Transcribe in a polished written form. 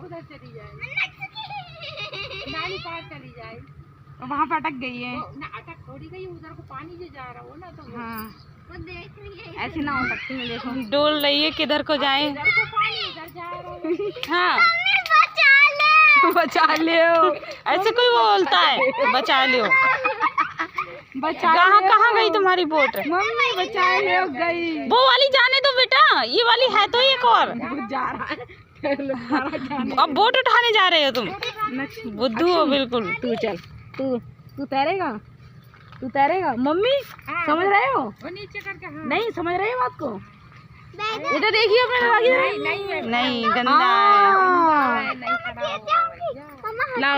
उधर चली जाए, नाली पार चली जाए, वहाँ पे अटक गई है ना अटक थोड़ी गई, उधर को पानी जो जा रहा हो ना, तो हाँ वो देख रही है, ऐसे ना हो सकती है। देखो डोल रही है किधर को जाए। इधर को पानी इधर जा रहा हो। हाँ बचा ले ऐसे कोई बोलता है बचा लियो। बचा कहाँ कहाँ गई तुम्हारी बोट? मम्मी बचा ले गई। वो वाली जाने दो बेटा, ये वाली है तो एक और। जा रहा है अब बोट उठाने जा रहे हो तुम? बुद्धू हो बिल्कुल। तू चल, तू तैरेगा, तू तैरेगा। मम्मी समझ रहे हो? वो नीचे करके, हाँ नहीं समझ रहे हो बात को? इधर देखिए अपने नहीं गंदा है। नहीं खड़ा होगा। ना